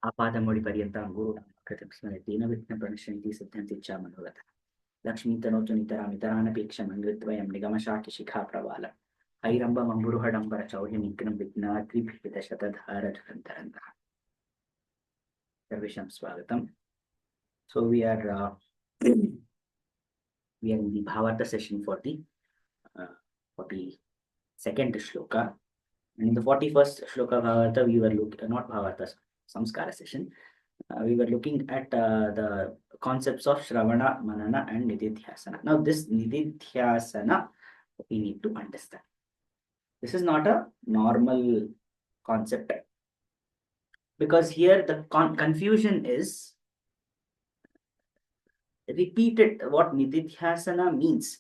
आपादमौळि पर्यन्तां गुरूणां कृतिं स्मरेतेन विघ्नप्रणश्यन्ति सिद्ध्यन्ति च मनोरथाः। लक्ष्मीतनोतु नितरामितरानपेक्षमन्विद्वयं निगमशाकिशिखाप्रवालम् हैरम्बमम्बुरुहडम्बरचौर्यनिघ्नं विघ्नाद्रिभिदशतधारधुरन्तरन्तः। सर्वेषां स्वागतम्. So we are in the Bhavarta session for the 42nd shloka. And in the 41st shloka Bhavarta, we were looking, not Bhavarta, Saṃskāra session. We were looking at the concepts of Shravana, Manana, and Nididhyasana. Now, this Nididhyasana, we need to understand. This is not a normal concept, because here the confusion is repeated. What Nididhyasana means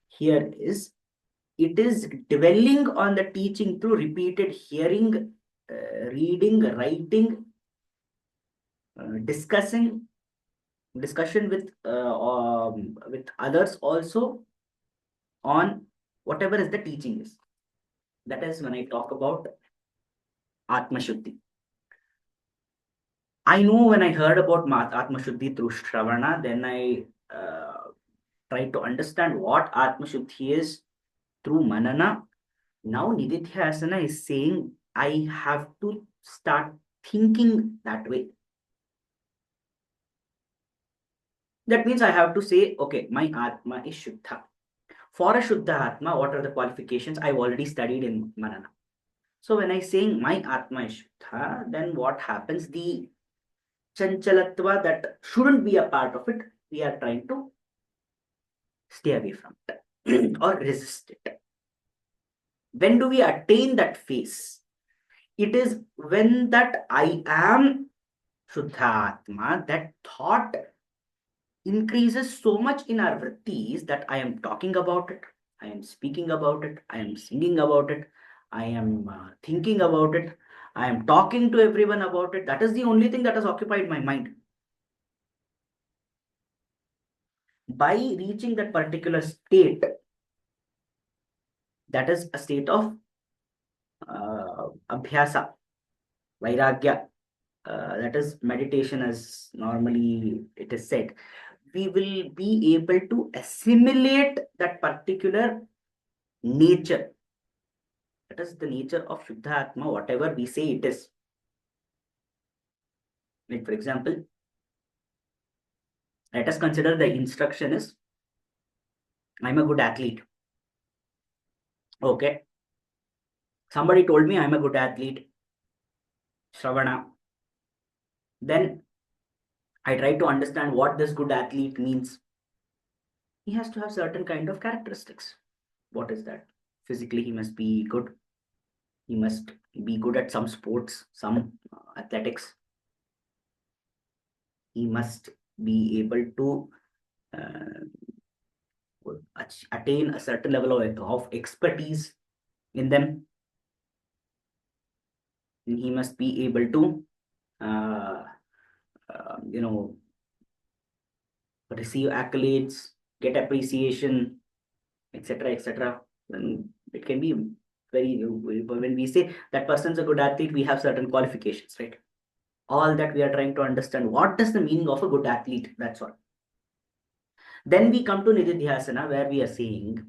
here is, it is dwelling on the teaching through repeated hearing, reading, writing, discussion with others also on whatever is the teaching is. That is when I talk about Atma Shuddhi. I know when I heard about Atma Shuddhi through Shravana, then I tried to understand what Atma Shuddhi is through Manana. Now Nididhyasana is saying I have to start thinking that way. That means I have to say, okay, my Atma is Shuddha. For a Shuddha Atma, what are the qualifications? I've already studied in Manana. So when I say my Atma is Shuddha, then what happens? The Chanchalatva that shouldn't be a part of it, we are trying to stay away from it or resist it. When do we attain that phase? It is when that I am Shuddha Atma, that thought increases so much in our vrittis that I am talking about it, I am speaking about it, I am singing about it, I am thinking about it, I am talking to everyone about it. That is the only thing that has occupied my mind. By reaching that particular state, that is a state of abhyasa, vairagya, that is meditation as normally it is said, we will be able to assimilate that particular nature. That is the nature of Shuddha Atma, whatever we say it is. Like, for example, let us consider the instruction is, I'm a good athlete. Okay. Somebody told me I'm a good athlete, Shravana. Then I try to understand what this good athlete means. He has to have certain kind of characteristics. What is that? Physically, he must be good. He must be good at some sports, some athletics. He must be able to attain a certain level of expertise in them. And he must be able to, receive accolades, get appreciation, etc., etc. And it can be very, when we say that person's a good athlete, we have certain qualifications, right? All that we are trying to understand, what is the meaning of a good athlete? That's all. Then we come to Nididhyasana, where we are saying,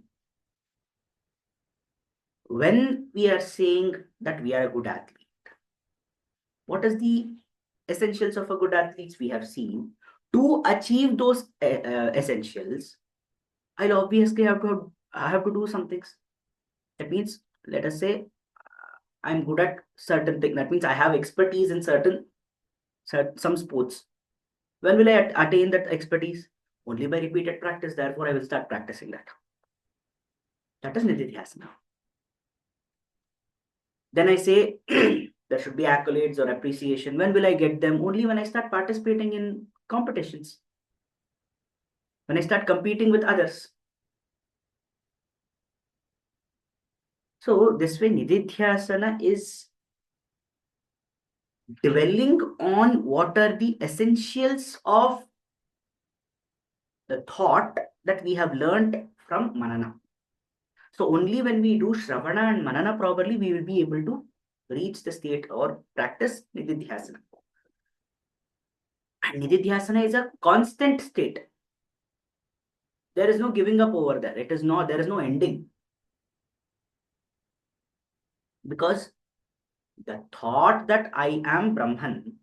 when we are saying that we are a good athlete, what is the essentials of a good athlete? We have seen, to achieve those essentials, I'll obviously have to do some things. That means, let us say, I'm good at certain things. That means I have expertise in some sports. When will I attain that expertise? Only by repeated practice. Therefore, I will start practicing that. That is Nididhyasana. Then I say there should be accolades or appreciation. When will I get them? Only when I start participating in competitions. When I start competing with others. So this way, Nididhyasana is dwelling on what are the essentials of the thought that we have learned from Manana. So only when we do Shravana and Manana properly, we will be able to reach the state or practice Nididhyasana. And nididhyasana is a constant state. There is no giving up over there. There is no ending. Because the thought that I am Brahman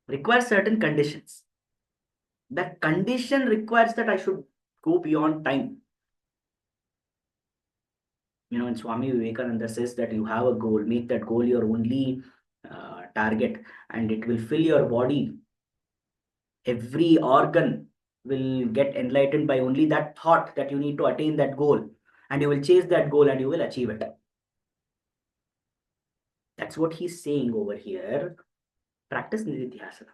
requires certain conditions. That condition requires that I should go beyond time. When Swami Vivekananda says that you have a goal, make that goal your only target, and it will fill your body. Every organ will get enlightened by only that thought that you need to attain that goal, and you will chase that goal and you will achieve it. That's what he's saying over here. Practice nididhyasana.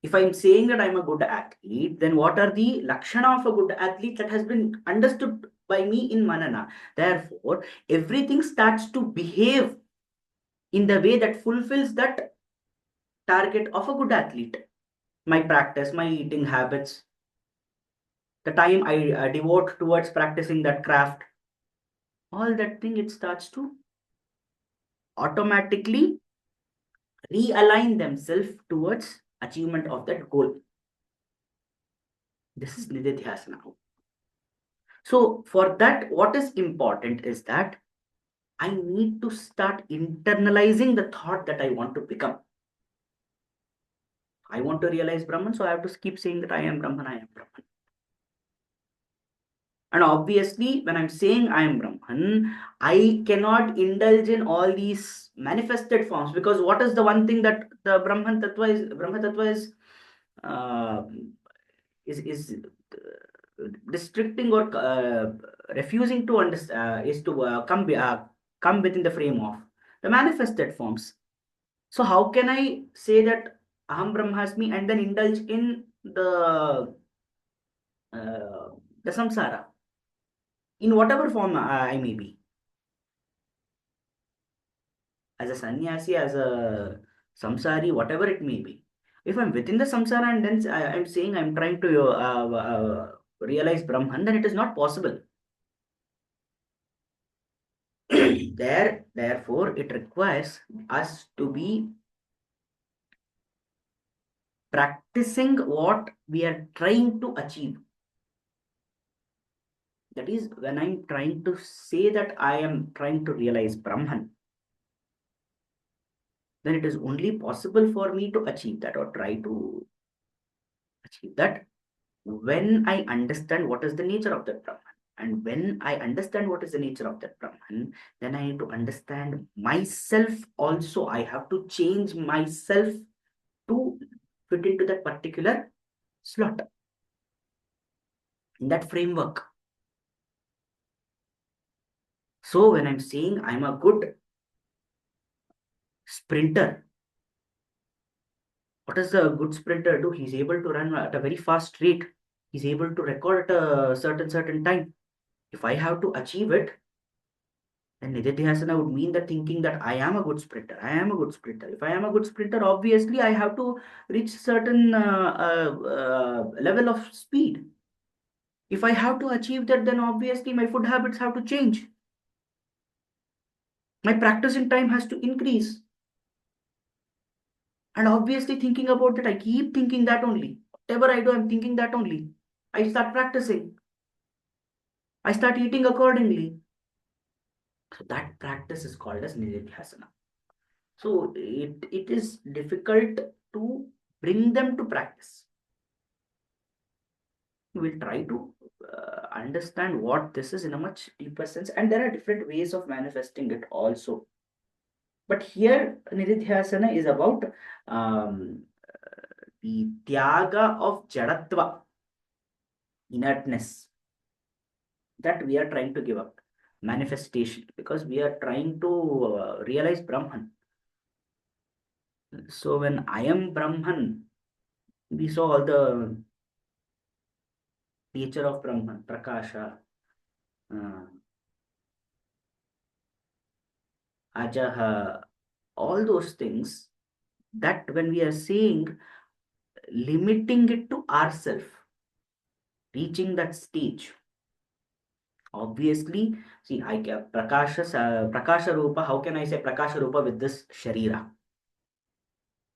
If I'm saying that I'm a good athlete, then what are the lakshana of a good athlete that has been understood by me in Manana? Therefore, everything starts to behave in the way that fulfills that target of a good athlete. My practice, my eating habits, the time I devote towards practicing that craft, all that thing, it starts to automatically realign themselves towards achievement of that goal. This is nididhyasana. So for that, what is important is that I need to start internalizing the thought that I want to become. I want to realize Brahman, so I have to keep saying that I am Brahman, I am Brahman. And obviously, when I'm saying I am Brahman, I cannot indulge in all these manifested forms, because what is the one thing that the Brahman Tattva uh, is restricting or refusing to understand, is to come within the frame of the manifested forms. So how can I say that Aham Brahmasmi and then indulge in uh, the samsara in whatever form I may be, as a sannyasi, as a samsari, whatever it may be. If I'm within the samsara and then I'm saying I'm trying to realize Brahman, then it is not possible. Therefore, it requires us to be practicing what we are trying to achieve. That is, when I'm trying to say that I am trying to realize Brahman, then it is only possible for me to achieve that or try to achieve that when I understand what is the nature of that Brahman. And when I understand what is the nature of that Brahman, then I need to understand myself also. I have to change myself to fit into that particular slot, in that framework. So when I'm saying I'm a good sprinter, what does a good sprinter do? He's able to run at a very fast rate. He's able to record at a certain time. If I have to achieve it, then nididhyasana would mean that thinking that I am a good sprinter. I am a good sprinter. If I am a good sprinter, obviously I have to reach certain level of speed. If I have to achieve that, then obviously my food habits have to change. My practicing time has to increase. And obviously, thinking about that, I keep thinking that only. Whatever I do, I'm thinking that only. I start practicing. I start eating accordingly. So that practice is called as nididhyasana. So it is difficult to bring them to practice. We'll try to understand what this is in a much deeper sense, and there are different ways of manifesting it also. But here, nididhyasana is about the tyaga of jadatva, inertness, that we are trying to give up, manifestation, because we are trying to realize Brahman. So when I am Brahman, we saw all the nature of Brahman, Prakasha, uh, Ajaha, all those things, that when we are saying limiting it to ourself, reaching that stage, obviously, see, I can Prakasha Rupa. How can I say Prakasha Rupa with this Sharira?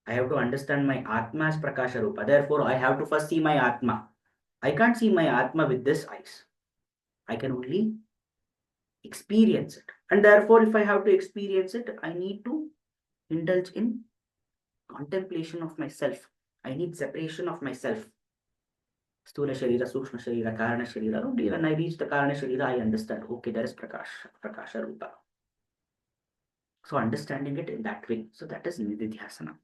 I have to understand my Atma as Prakasha Rupa. Therefore, I have to first see my Atma. I can't see my Atma with this eyes. I can only experience it. And therefore, if I have to experience it, I need to indulge in contemplation of myself. I need separation of myself. Sthula Sharira, Sukshma Sharira, Karana Sharira. Only when I reach the Karana Sharira, I understand, okay, there is Prakasha Rupa. So understanding it in that way. So that is Nididhyasana.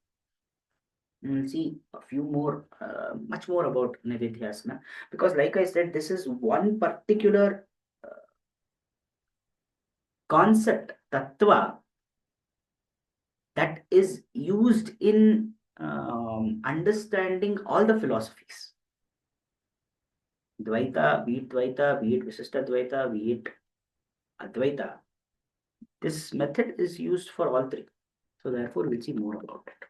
We'll see a few more, much more about Nididhyasana. Because like I said, this is one particular concept, tattva, that is used in understanding all the philosophies. Dvaita, be it Dvaita, be it Visishta Dvaita, be it Advaita. This method is used for all three. So therefore, we'll see more about it.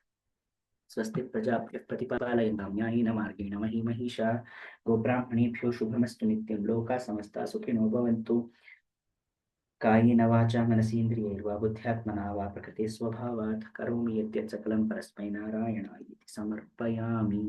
स्वस्ति प्रजाभ्यः प्रतिपालयन्तां न्यायेन मार्गेण मही महिषा गोब्राह्मणेभ्यो शुभमस्तु नित्यं लोकाः समस्ताः सुखिनो भवन्तु कायेन वाचा मनसेन्द्रियैर्वा बुद्ध्यात्मना वा प्रकृते स्वभावात् करोमि यद्यत् सकलं परस्मै नारायणाय इति समर्पयामि।